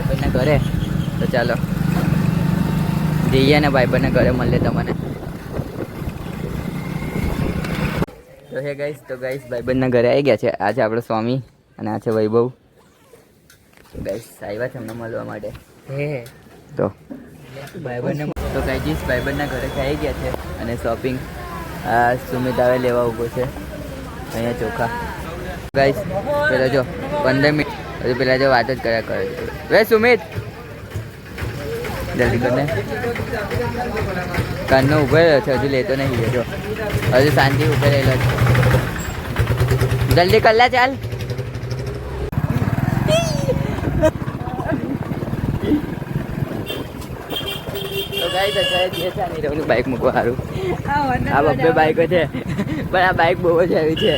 ભાઈબંધના ઘરે, તો ચાલો જઈએ ને ભાઈબંધના ઘરે મળીએ તમને. તો હે ગાઈસ, ભાઈબંધના ઘરે આવી ગયા છે. આ છે આપણો સ્વામી અને આ છે વૈભવ. તો ગાઈસ આવ્યા છે અમને મળવા માટે. તો ગાઈસ ભાઈબંધના ઘરે આવી ગયા છે અને શોપિંગ આ સુમિત આવે લેવા ઊભો છે અહીંયા ચોખા. ગાઈસ પેલા જો 15 મિનિટ હજુ પેલા જો વાત જ કર્યા કરે છે. વે સુમિત જલ્દી કરને, કાનનો ઉભો રહ્યો છે, હજુ લેતો નહીં. જો હજુ શાંતિ ઉભો રહેલો છે. જલ્દી કર લે ચાલ. તો ગાઈસ અત્યારે જે છે નીરવની બાઇક મૂકવા સારું. આ બબ્બે બાઇકો છે પણ આ બાઇક બહુ જ હેવી છે.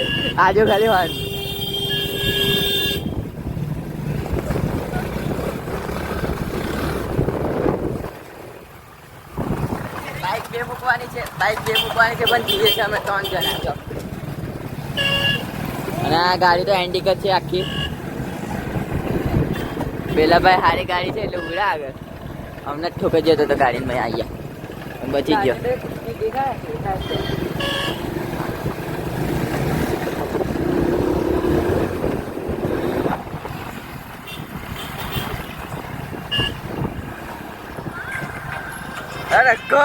આજો ખાલી વાન બાઇક બે મૂકવાની છે પણ જઈએ છે અમે 3 જણા. છો અને આ ગાડી તો એન્ટિક જ છે આખી. પેલા ભાઈ સારી ગાડી છે એટલે ઉડા આગળ અમને જ ઠોકાઈ જતો તો ગાડીને ભાઈ આવ્યા બચી ગયો. અરે કો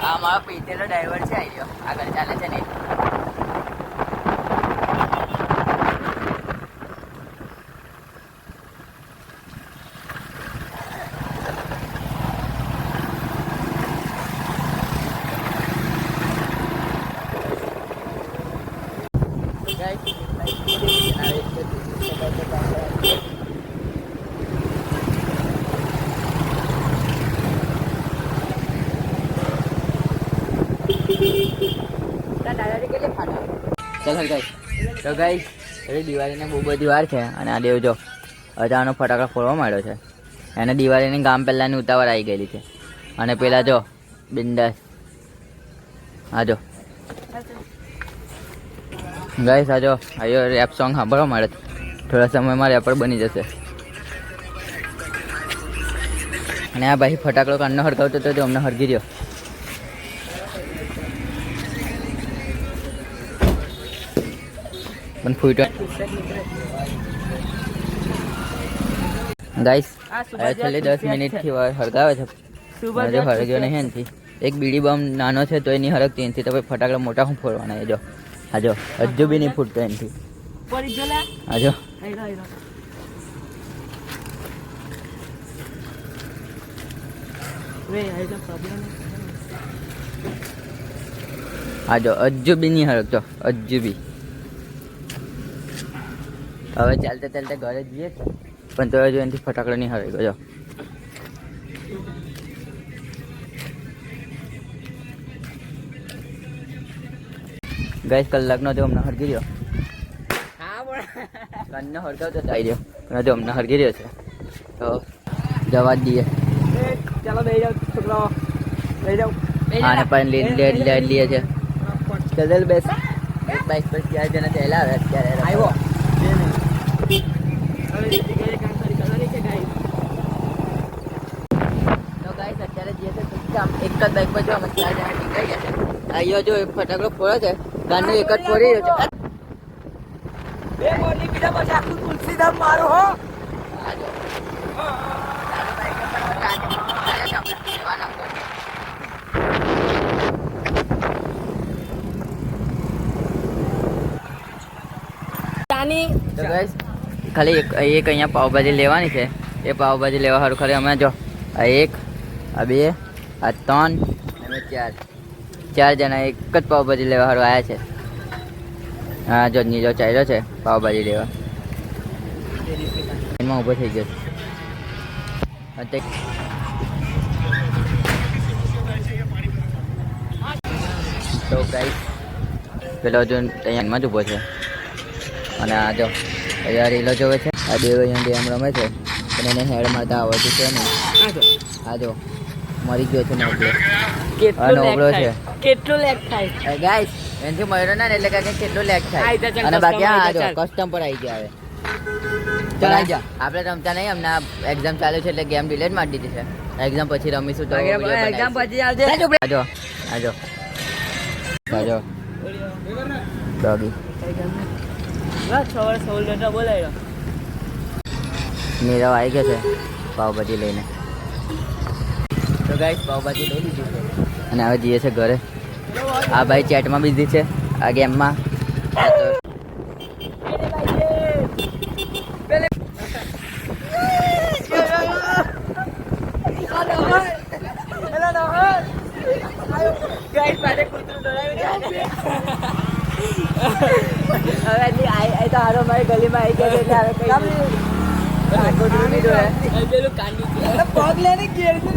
આ મારો પીતેલો ડ્રાઈવર છે. આવી ગયો આગળ ચાલે છે ને. ચાલો ગાઈસ, તો ગાઈસ હવે દિવાળીને બહુ બધી વાર છે અને આ દેવ જો અજાનો ફટાકડા ફોડવા માંડ્યો છે. એને દિવાળીની ગામ પહેલાંની ઉતાવળ આવી ગયેલી છે. અને પેલા જો બિંદાસ આ જો ગાઈસ આ જો આયો રેપ સોંગ સાંભળવા મળે. થોડા સમયમાં રેપર બની જશે. અને આ ભાઈ ફટાકડો કાનનો હરગાવતો તો અમને હરગી રહ્યો. પણ ફૂટો ગાઈસ છેલ્લી 10 મિનિટથી હરગાવે છે. હજુ હરગ્યો નહીં એનથી. એક બીડી બમ નાનો છે તો એની હરગતી એનથી. તો ભાઈ ફટાકડા મોટા હું ફોડવાના. એ જો આ જો હજુ બી નહીં ફૂટતો એનથી. આ જો આ જો હજુ બી નહીં હરગતો. હજુ બી હવે ચાલતા ચાલતા ઘરે જઈએ પણ તો હજુ એનાથી ફટાકડા નહીં હરે ગયો. ગાઈસ કલાકનો જો અમને હરગી રહ્યો. કાનનો હરગાવતો આવી રહ્યો પણ હજુ અમને હરગી રહ્યો છે. તો જવા જ દઈએ. ચાલો બેસી જાઓ છોકરાઓ, બેસી જાઓ. આને પણ લઈએ છે. ચલ બેસ. એક બાઇક પર 4 જણા ચાલ્યા આવે અત્યારે આવ્યો. તો ગાઈસ અત્યારે જે છે એક જ બાઇક પર જો અમે 4 જણા નીકળી ગયા છે. અહીંયા જો એક ફટાકડો ફોડે છે. ગાનનો એક જ ફોડી રહ્યો છે. બે મોરની પીડા પછી આખું તુલસીધામ મારો હો. તો ગાઈસ ખાલી એક અહીંયા પાવભાજી લેવાની છે. એ પાવભાજી લેવા સારું ખાલી અમે જો આ 1 આ 2 આ 3 અને 4 જણા એક જ પાવભાજી લેવા સારું આવ્યા છે. હા જો નીજો ચાલ્યો છે પાવભાજી લેવા. એમાં ઊભો થઈ ગયો. તો ગાઈસ પેલો જો અહીંયામાં જ ઊભો છે અને આ જો અહીંયા રીલો જોવે છે. આ દેવ અહીંયા ગેમ રમે છે પણ એને હેડ મારતા આવડતું છે નહીં. આ જો મરી ગયો છે નોબળો. કેટલો લેગ થાય ગાઈસ. એનથી મળ્યો ના એટલે કાકે કેટલો લેગ આઈ જા, થાય ચાલ, અને બાકી custom આ આઈ જા, જો કસ્ટમ પર આવી ગયા હવે ચાલ, આઈ જા. આપણે રમતા નહીં હમણાં એક્ઝામ ચાલુ છે એટલે ગેમ ડિલીટ મારી દીધી છે એક્ઝામ પછી રમીશું તો એક્ઝામ પછી આવજે. આજો આજો આજો ડોગી ના 6 વર્ષ ઓલ્ડ હતા બોલાય નીરવ આવી ગયો છે પાવભાજી લઈને તો ગાઈસ પાવભાજી લઈ લીધી છે અને હવે જઈએ છે ઘરે આ ભાઈ ચેટમાં બિઝી છે આ ગેમમાં ગલીમાં આવી ગયા પેલું કાંડી પગ લઈને ઘેર છે